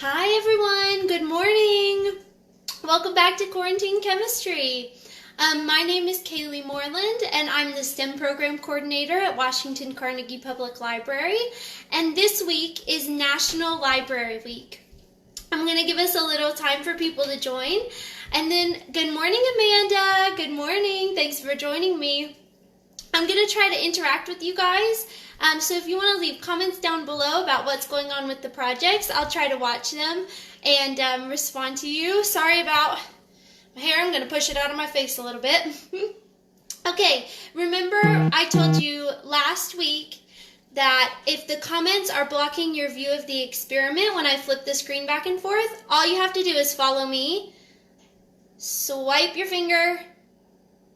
Hi everyone, good morning. Welcome back to Quarantine Chemistry. My name is Kaylee Moreland and I'm the STEM Program Coordinator at Washington Carnegie Public Library, and this week is National Library Week. I'm going to give us a little time for people to join, and then good morning Amanda, good morning, thanks for joining me. I'm going to try to interact with you guys. So if you want to leave comments down below about what's going on with the projects, I'll try to watch them and respond to you. Sorry about my hair. I'm going to push it out of my face a little bit. Okay, remember I told you last week that if the comments are blocking your view of the experiment when I flip the screen back and forth, all you have to do is follow me. Swipe your finger.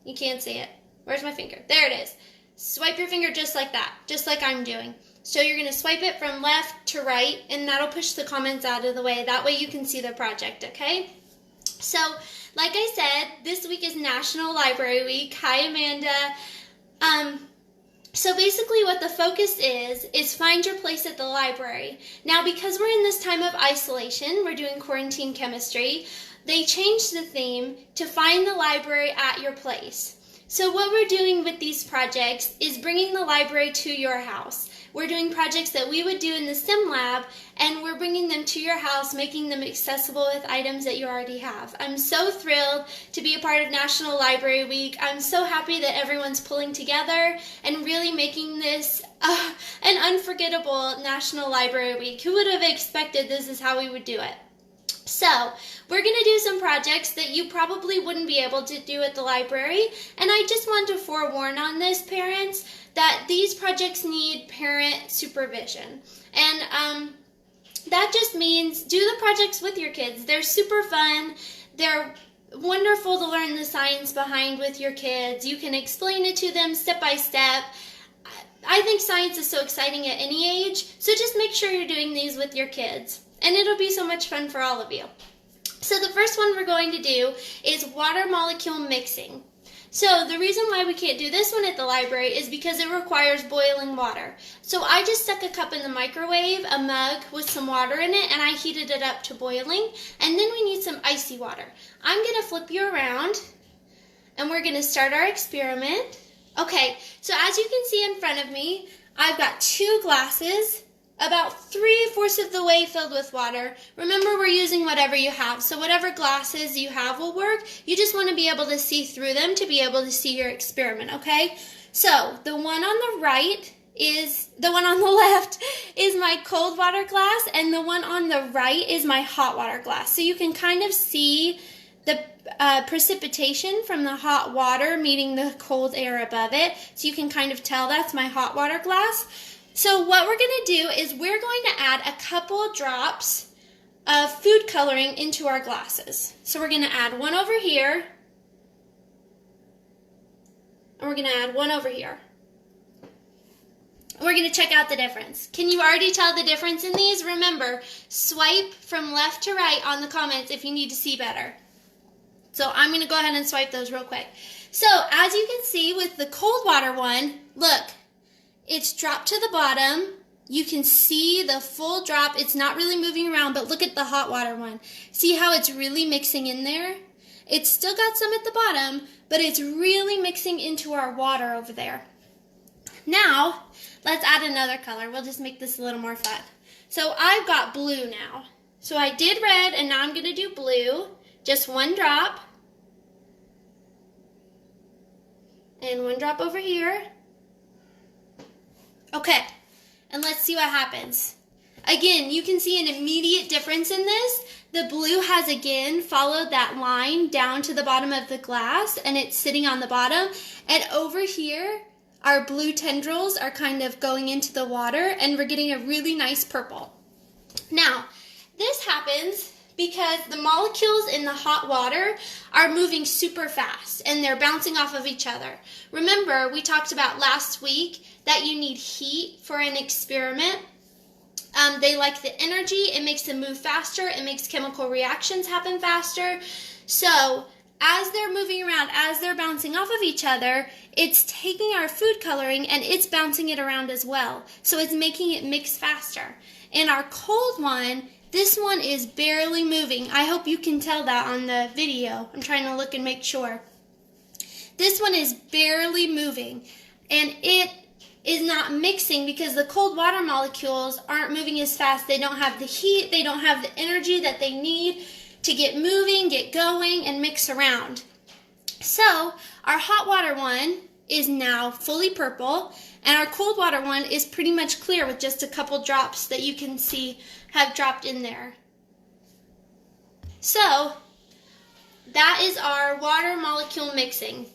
You can't see it. Where's my finger? There it is. Swipe your finger just like that, just like I'm doing. So you're going to swipe it from left to right, and that'll push the comments out of the way. That way you can see the project, okay? So, like I said, this week is National Library Week. Hi, Amanda. So basically what the focus is find your place at the library. Now, because we're in this time of isolation, we're doing quarantine chemistry, they changed the theme to find the library at your place. So what we're doing with these projects is bringing the library to your house. We're doing projects that we would do in the STEM lab, and we're bringing them to your house, making them accessible with items that you already have. I'm so thrilled to be a part of National Library Week. I'm so happy that everyone's pulling together and really making this an unforgettable National Library Week. Who would have expected this is how we would do it? So, we're going to do some projects that you probably wouldn't be able to do at the library, and I just want to forewarn on this, parents, that these projects need parent supervision. And that just means do the projects with your kids. They're super fun. They're wonderful to learn the science behind with your kids. You can explain it to them step by step. I think science is so exciting at any age, so just make sure you're doing these with your kids. And it'll be so much fun for all of you. So the first one we're going to do is water molecule mixing. So the reason why we can't do this one at the library is because it requires boiling water. So I just stuck a cup in the microwave, a mug with some water in it, and I heated it up to boiling. And then we need some icy water. I'm going to flip you around, and we're going to start our experiment. Okay, so as you can see in front of me, I've got 2 glasses, about 3/4 of the way filled with water. Remember, we're using whatever you have, so whatever glasses you have will work. You just want to be able to see through them to be able to see your experiment, okay? So the one on the left is my cold water glass, and the one on the right is my hot water glass. So you can kind of see the precipitation from the hot water meeting the cold air above it. So you can kind of tell that's my hot water glass. So what we're going to do is we're going to add a couple drops of food coloring into our glasses. So we're going to add one over here, and we're going to add one over here. We're going to check out the difference. Can you already tell the difference in these? Remember, swipe from left to right on the comments if you need to see better. So I'm going to go ahead and swipe those real quick. So as you can see with the cold water one, look. It's dropped to the bottom. You can see the full drop. It's not really moving around, but look at the hot water one. See how it's really mixing in there? It's still got some at the bottom, but it's really mixing into our water over there. Now, let's add another color. We'll just make this a little more fun. So I've got blue now. So I did red, and now I'm going to do blue. Just 1 drop. And 1 drop over here. Okay, and let's see what happens. Again, you can see an immediate difference in this. The blue has again followed that line down to the bottom of the glass, and it's sitting on the bottom. And over here, our blue tendrils are kind of going into the water, and we're getting a really nice purple. Now, this happens because the molecules in the hot water are moving super fast, and they're bouncing off of each other. Remember, we talked about last week that you need heat for an experiment. They like the energy. It makes them move faster. It makes chemical reactions happen faster. So as they're moving around, as they're bouncing off of each other, it's taking our food coloring and it's bouncing it around as well. So it's making it mix faster. In our cold one, This one is barely moving. I hope you can tell that on the video. I'm trying to look and make sure. This one is barely moving, and it is not mixing because the cold water molecules aren't moving as fast. They don't have the heat, they don't have the energy that they need to get moving, get going, and mix around. So our hot water one is now fully purple, and our cold water one is pretty much clear with just a couple drops that you can see have dropped in there. So that is our water molecule mixing.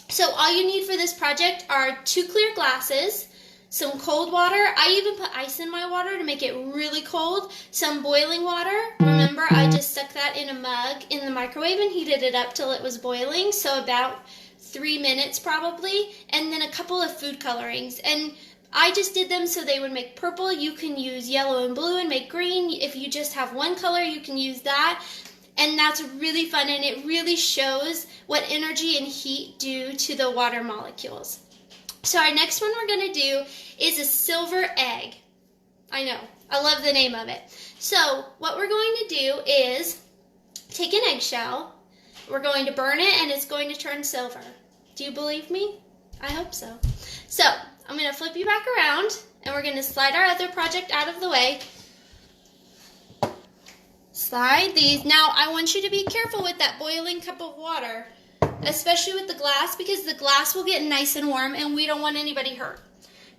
So all you need for this project are 2 clear glasses, some cold water. I even put ice in my water to make it really cold, some boiling water. Remember, I just stuck that in a mug in the microwave and heated it up till it was boiling, so about 3 minutes probably, and then a couple of food colorings. And I just did them so they would make purple. You can use yellow and blue and make green. If you just have one color, you can use that. And that's really fun, and it really shows what energy and heat do to the water molecules. So our next one we're going to do is a silver egg. I know, I love the name of it. So what we're going to do is take an eggshell, we're going to burn it, and it's going to turn silver. Do you believe me? I hope so. So I'm going to flip you back around, and we're going to slide our other project out of the way. Slide these. Now, I want you to be careful with that boiling cup of water, especially with the glass, because the glass will get nice and warm and we don't want anybody hurt.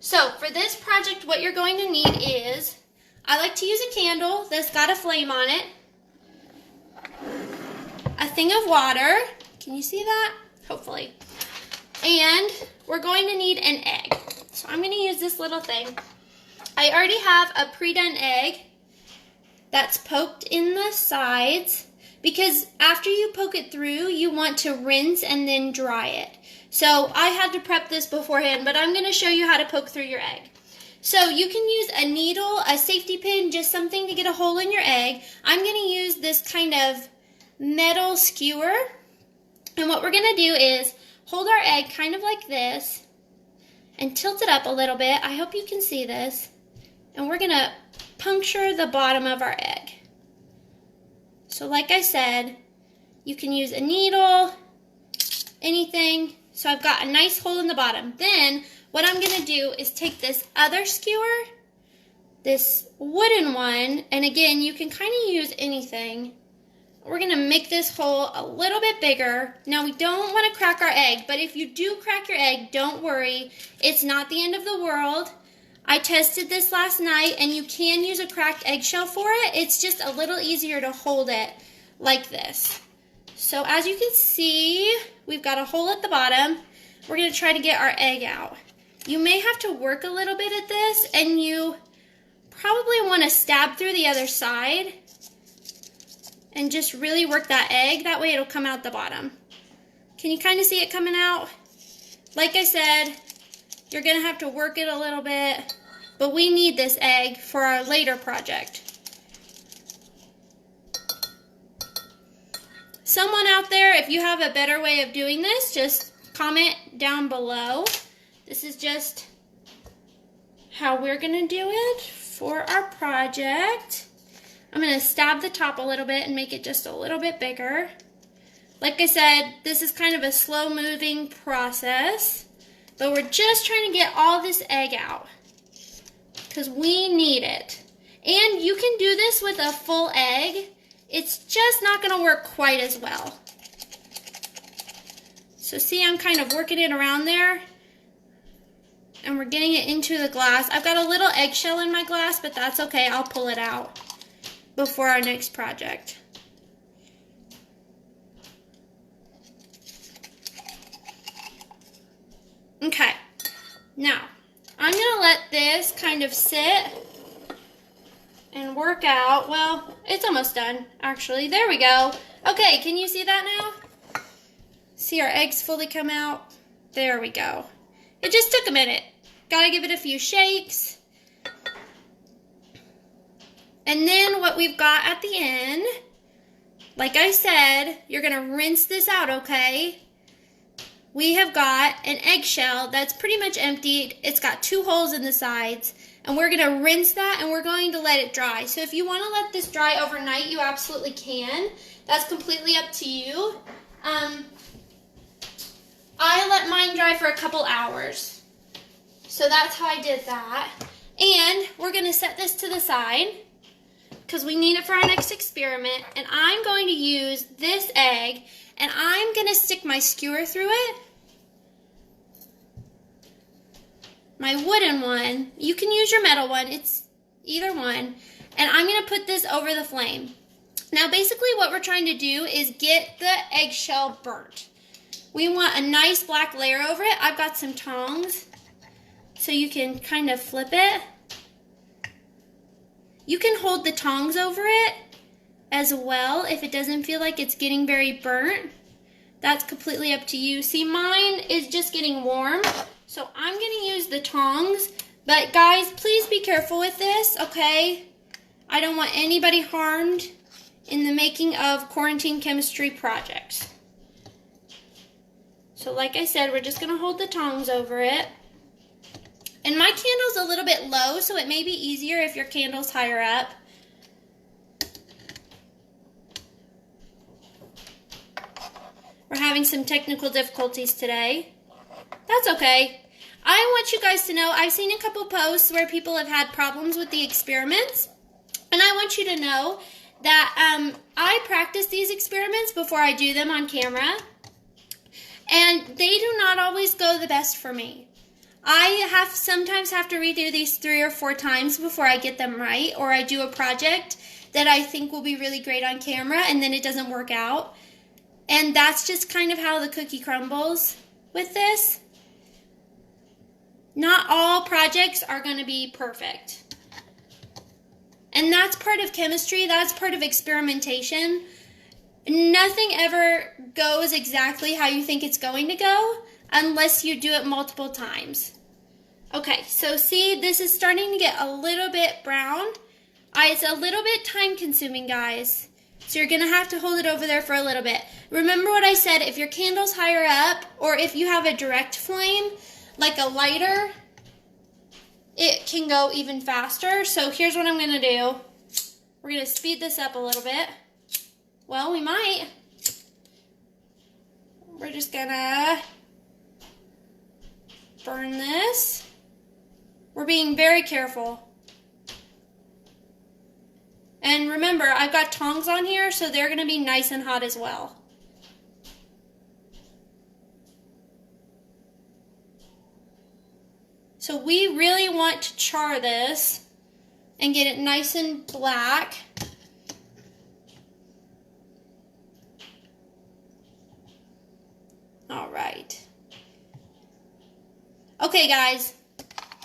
So, for this project, what you're going to need is, I like to use a candle that's got a flame on it, a thing of water, can you see that? Hopefully. And we're going to need an egg. So, I'm going to use this little thing. I already have a pre-done egg that's poked in the sides, because after you poke it through, you want to rinse and then dry it. So I had to prep this beforehand, but I'm going to show you how to poke through your egg. So you can use a needle, a safety pin, just something to get a hole in your egg. I'm going to use this kind of metal skewer. And what we're going to do is hold our egg kind of like this and tilt it up a little bit. I hope you can see this. And we're going to puncture the bottom of our egg. So like I said, you can use a needle, anything. So I've got a nice hole in the bottom. Then what I'm going to do is take this other skewer, this wooden one, and again, you can kind of use anything. We're going to make this hole a little bit bigger. Now, we don't want to crack our egg, but if you do crack your egg, don't worry. It's not the end of the world. I tested this last night, and you can use a cracked eggshell for it. It's just a little easier to hold it like this. So as you can see, we've got a hole at the bottom. We're going to try to get our egg out. You may have to work a little bit at this, and you probably want to stab through the other side and just really work that egg. That way it'll come out the bottom. Can you kind of see it coming out? Like I said, you're going to have to work it a little bit, but we need this egg for our later project. Someone out there, if you have a better way of doing this, just comment down below. This is just how we're going to do it for our project. I'm going to stab the top a little bit and make it just a little bit bigger. Like I said, this is kind of a slow-moving process. But we're just trying to get all this egg out because we need it. And you can do this with a full egg. It's just not going to work quite as well. So see, I'm kind of working it around there. And we're getting it into the glass. I've got a little eggshell in my glass, but that's okay. I'll pull it out before our next project. Okay, now I'm going to let this kind of sit and work out. Well, it's almost done, actually. There we go. Okay, can you see that now? See our eggs fully come out? There we go. It just took a minute. Got to give it a few shakes. And then what we've got at the end, like I said, you're going to rinse this out, okay? we have got an eggshell that's pretty much emptied. It's got 2 holes in the sides, and we're going to rinse that and we're going to let it dry. So if you want to let this dry overnight, you absolutely can. That's completely up to you. I let mine dry for a couple hours. So that's how I did that. And we're going to set this to the side because we need it for our next experiment. And I'm going to use this egg, and I'm going to stick my skewer through it. My wooden one. You can use your metal one. It's either one. And I'm going to put this over the flame. Now basically what we're trying to do is get the eggshell burnt. We want a nice black layer over it. I've got some tongs so you can kind of flip it. You can hold the tongs over it as well if it doesn't feel like it's getting very burnt. That's completely up to you. See, mine is just getting warm, so I'm going to use the tongs. But guys, please be careful with this, okay? I don't want anybody harmed in the making of quarantine chemistry projects. So like I said, we're just going to hold the tongs over it. And my candle's a little bit low, so it may be easier if your candle's higher up. We're having some technical difficulties today. That's okay. I want you guys to know, I've seen a couple posts where people have had problems with the experiments. And I want you to know that I practice these experiments before I do them on camera. And they do not always go the best for me. I sometimes have to redo these 3 or 4 times before I get them right, or I do a project that I think will be really great on camera and then it doesn't work out. And that's just kind of how the cookie crumbles with this. Not all projects are going to be perfect. And that's part of chemistry, that's part of experimentation. Nothing ever goes exactly how you think it's going to go unless you do it multiple times. Okay, so see, this is starting to get a little bit brown. It's a little bit time consuming, guys. So you're going to have to hold it over there for a little bit. Remember what I said, if your candle's higher up or if you have a direct flame, like a lighter, it can go even faster. So here's what I'm going to do. We're going to speed this up a little bit. Well, we might. We're just going to burn this. We're being very careful. And remember, I've got tongs on here, so they're going to be nice and hot as well. So we really want to char this and get it nice and black. All right. Okay, guys,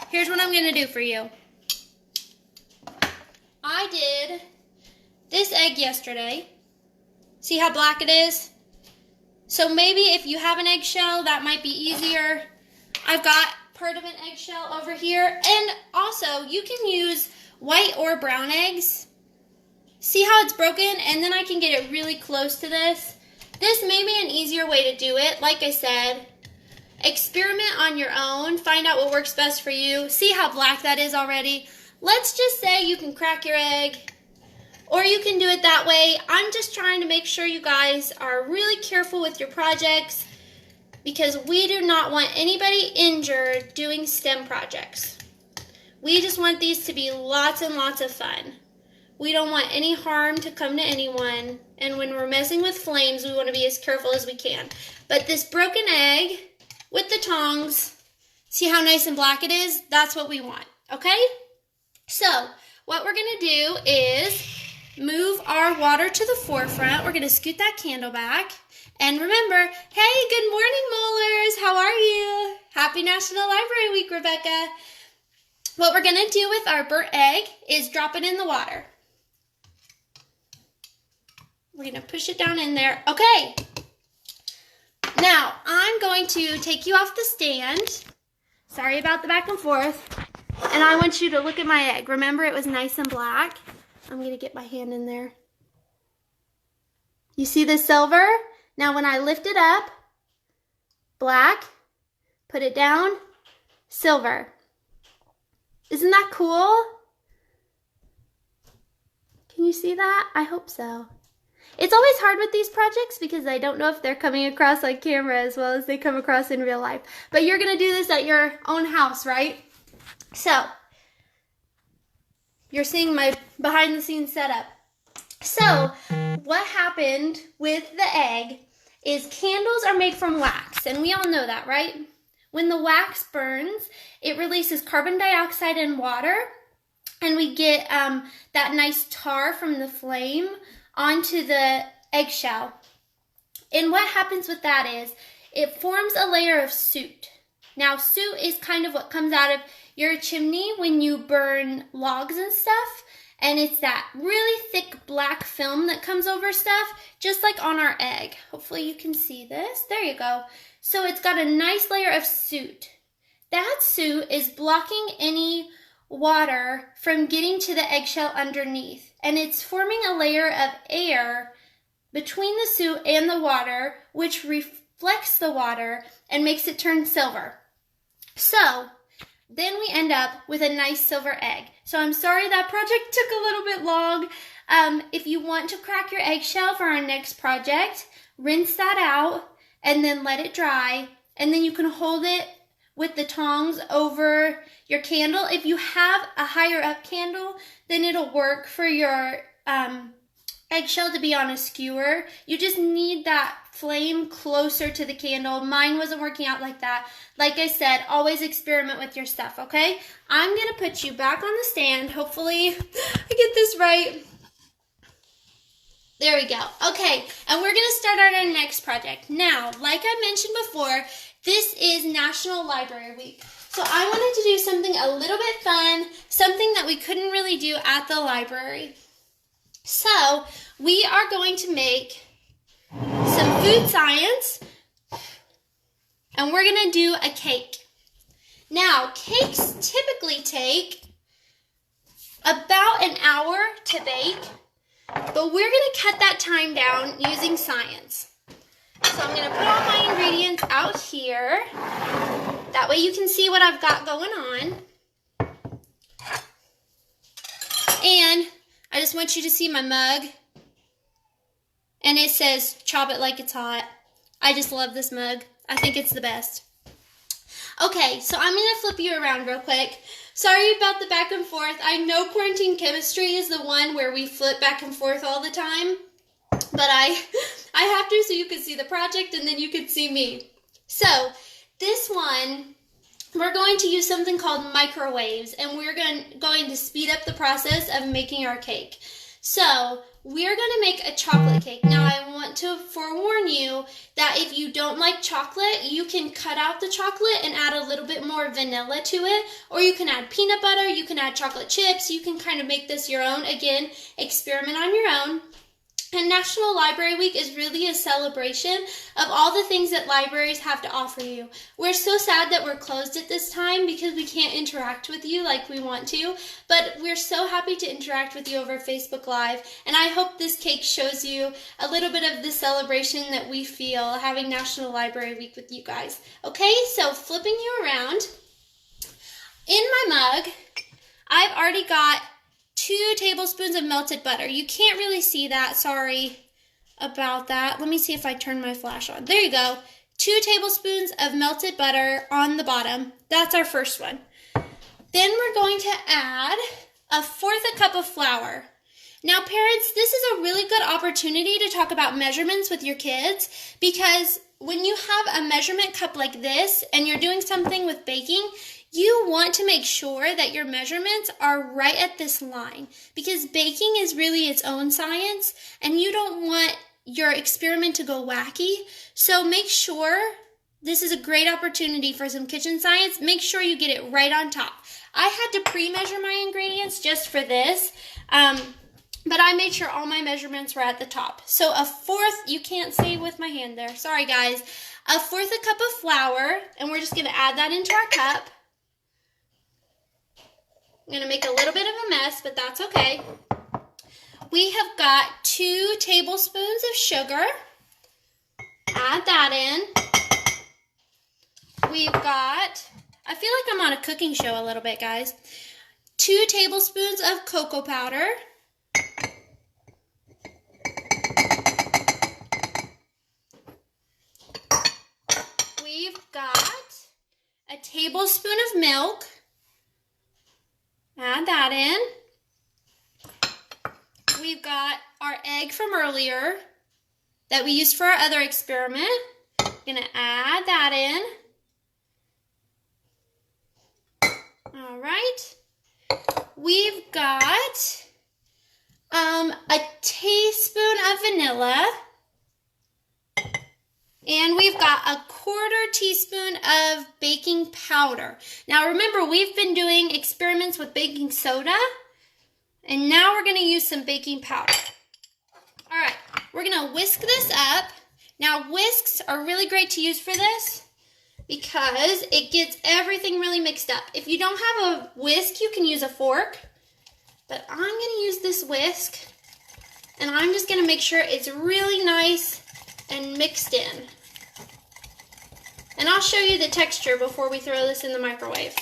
here's what I'm going to do for you. I did this egg yesterday. See how black it is? So maybe if you have an eggshell, that might be easier. I've got part of an eggshell over here. And also, you can use white or brown eggs. See how it's broken? And then I can get it really close to this. This may be an easier way to do it. Like I said, experiment on your own. Find out what works best for you. See how black that is already? Let's just say you can crack your egg, or you can do it that way. I'm just trying to make sure you guys are really careful with your projects because we do not want anybody injured doing STEM projects. We just want these to be lots and lots of fun. We don't want any harm to come to anyone, and when we're messing with flames, we want to be as careful as we can. But this broken egg with the tongs, see how nice and black it is? That's what we want, okay? So, what we're going to do is move our water to the forefront. We're going to scoot that candle back. And remember, hey, good morning, Molars. How are you? Happy National Library Week, Rebecca. What we're going to do with our burnt egg is drop it in the water. We're going to push it down in there. Okay. Now, I'm going to take you off the stand. Sorry about the back and forth. And I want you to look at my egg. Remember, it was nice and black. I'm going to get my hand in there. You see the silver? Now, when I lift it up, black, put it down, silver. Isn't that cool? Can you see that? I hope so. It's always hard with these projects because I don't know if they're coming across on camera as well as they come across in real life. But you're gonna do this at your own house, right? So, you're seeing my behind the scenes setup. So, what happened with the egg is candles are made from wax, and we all know that, right? When the wax burns, it releases carbon dioxide and water, and we get that nice tar from the flame onto the eggshell. And what happens with that is it forms a layer of soot. Now, soot is kind of what comes out of your chimney when you burn logs and stuff. And it's that really thick black film that comes over stuff, just like on our egg. Hopefully you can see this. There you go. So it's got a nice layer of soot. That soot is blocking any water from getting to the eggshell underneath. And it's forming a layer of air between the soot and the water, which reflects the water and makes it turn silver. So then we end up with a nice silver egg. So I'm sorry that project took a little bit long. If you want to crack your eggshell for our next project, rinse that out and then let it dry. And then you can hold it with the tongs over your candle. If you have a higher up candle, then it'll work for your eggshell to be on a skewer. You just need that flame closer to the candle. Mine wasn't working out like that. Like I said, always experiment with your stuff, okay? I'm going to put you back on the stand. Hopefully I get this right. There we go. Okay, and we're going to start on our next project. Now, like I mentioned before, this is National Library Week. So I wanted to do something a little bit fun, something that we couldn't really do at the library. So we are going to make some food science, and we're going to do a cake. Now, cakes typically take about an hour to bake, but we're going to cut that time down using science. So I'm going to put all my ingredients out here. That way you can see what I've got going on. And I just want you to see my mug. And it says, chop it like it's hot. I just love this mug. I think it's the best. Okay, so I'm going to flip you around real quick. Sorry about the back and forth. I know quarantine chemistry is the one where we flip back and forth all the time. But I have to so you can see the project and then you can see me. So this one, we're going to use something called microwaves, and we're going to speed up the process of making our cake. So we're going to make a chocolate cake. Now I want to forewarn you that if you don't like chocolate, you can cut out the chocolate and add a little bit more vanilla to it, or you can add peanut butter, you can add chocolate chips, you can kind of make this your own. Again, experiment on your own. And National Library Week is really a celebration of all the things that libraries have to offer you. We're so sad that we're closed at this time because we can't interact with you like we want to, but we're so happy to interact with you over Facebook Live, and I hope this cake shows you a little bit of the celebration that we feel having National Library Week with you guys. Okay, so flipping you around, in my mug, I've already got 2 tablespoons of melted butter. You can't really see that. Sorry about that. Let me see if I turn my flash on. There you go. 2 tablespoons of melted butter on the bottom. That's our first one. Then we're going to add 1/4 cup of flour. Now, parents, this is a really good opportunity to talk about measurements with your kids, because when you have a measurement cup like this and you're doing something with baking, you want to make sure that your measurements are right at this line, because baking is really its own science and you don't want your experiment to go wacky. So make sure, this is a great opportunity for some kitchen science. Make sure you get it right on top. I had to pre-measure my ingredients just for this, but I made sure all my measurements were at the top. So 1/4, you can't see with my hand there. Sorry guys. 1/4 cup of flour, and we're just going to add that into our cup. I'm going to make a little bit of a mess, but that's okay. We have got 2 tablespoons of sugar. Add that in. we've got, I feel like I'm on a cooking show a little bit, guys. 2 tablespoons of cocoa powder. We've got a tablespoon of milk. Add that in. We've got our egg from earlier that we used for our other experiment. Gonna add that in. All right. We've got a teaspoon of vanilla. And we've got a 1/4 teaspoon of baking powder. Now remember, we've been doing experiments with baking soda, and now we're gonna use some baking powder. All right, we're gonna whisk this up. Now whisks are really great to use for this because it gets everything really mixed up. If you don't have a whisk, you can use a fork, but I'm gonna use this whisk, and I'm just gonna make sure it's really nice and mixed in. And I'll show you the texture before we throw this in the microwave.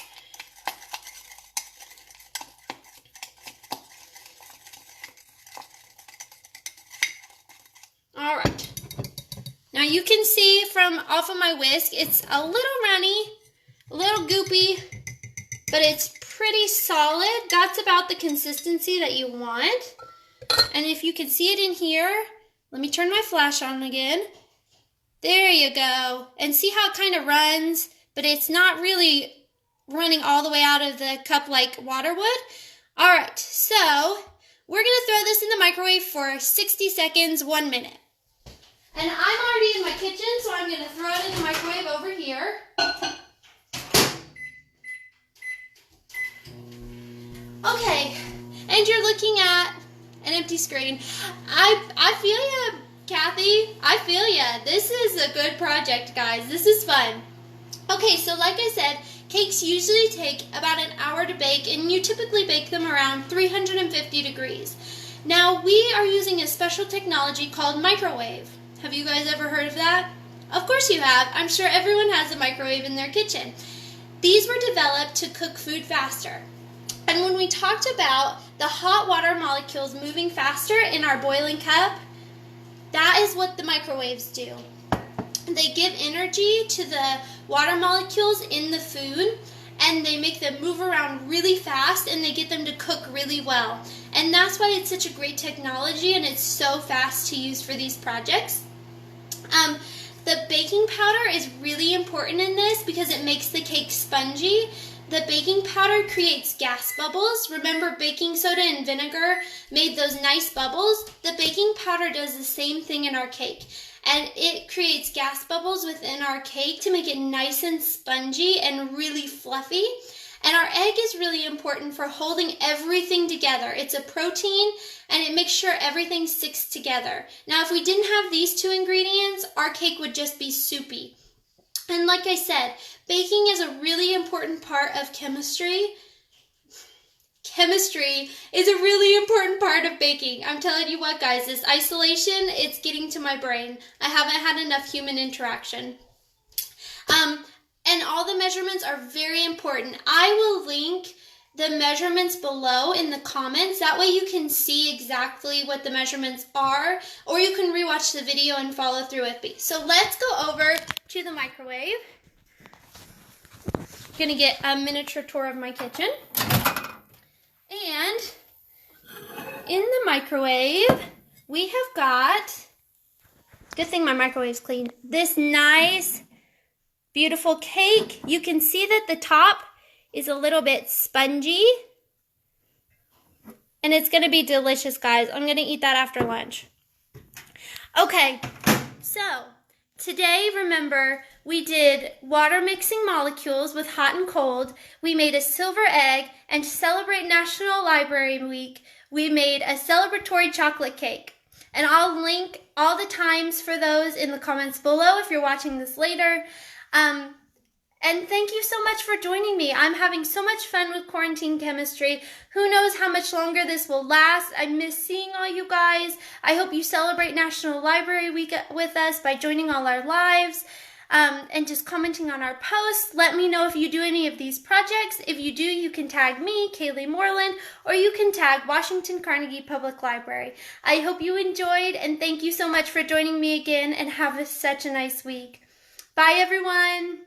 All right. Now you can see from off of my whisk, it's a little runny, a little goopy, but it's pretty solid. That's about the consistency that you want. And if you can see it in here, let me turn my flash on again. There you go. And see how it kind of runs, but it's not really running all the way out of the cup like water would. All right, so we're gonna throw this in the microwave for 60 seconds, 1 minute. And I'm already in my kitchen, so I'm gonna throw it in the microwave over here. Okay, and you're looking at an empty screen. I feel ya, Kathy. I feel ya. This is a good project, guys. This is fun. Okay, so like I said, cakes usually take about an hour to bake, and you typically bake them around 350 degrees. Now, we are using a special technology called microwave. Have you guys ever heard of that? Of course you have. I'm sure everyone has a microwave in their kitchen. These were developed to cook food faster. And when we talked about the hot water molecules moving faster in our boiling cup, that is what the microwaves do. They give energy to the water molecules in the food, and they make them move around really fast, and they get them to cook really well. And that's why it's such a great technology, and it's so fast to use for these projects. The baking powder is really important in this because it makes the cake spongy. The baking powder creates gas bubbles. Remember, baking soda and vinegar made those nice bubbles? The baking powder does the same thing in our cake. And it creates gas bubbles within our cake to make it nice and spongy and really fluffy. And our egg is really important for holding everything together. It's a protein, and it makes sure everything sticks together. Now, if we didn't have these 2 ingredients, our cake would just be soupy. And like I said, baking is a really important part of chemistry. Chemistry is a really important part of baking. I'm telling you what, guys, this isolation, it's getting to my brain. I haven't had enough human interaction. And all the measurements are very important. I will link the measurements below in the comments. That way you can see exactly what the measurements are, or you can rewatch the video and follow through with me. So let's go over to the microwave. I'm gonna get a miniature tour of my kitchen. And in the microwave, we have got, good thing my microwave's clean, this nice, beautiful cake. You can see that the top is a little bit spongy, and it's gonna be delicious, guys. I'm gonna eat that after lunch. Okay, so today, remember, we did water mixing molecules with hot and cold. We made a silver egg, and to celebrate National Library Week, we made a celebratory chocolate cake. And I'll link all the times for those in the comments below if you're watching this later. And thank you so much for joining me. I'm having so much fun with quarantine chemistry. Who knows how much longer this will last. I miss seeing all you guys. I hope you celebrate National Library Week with us by joining all our lives. and just commenting on our posts. Let me know if you do any of these projects. If you do, you can tag me, Kaylee Moreland, or you can tag Washington Carnegie Public Library. I hope you enjoyed, and thank you so much for joining me again, and have such a nice week. Bye, everyone.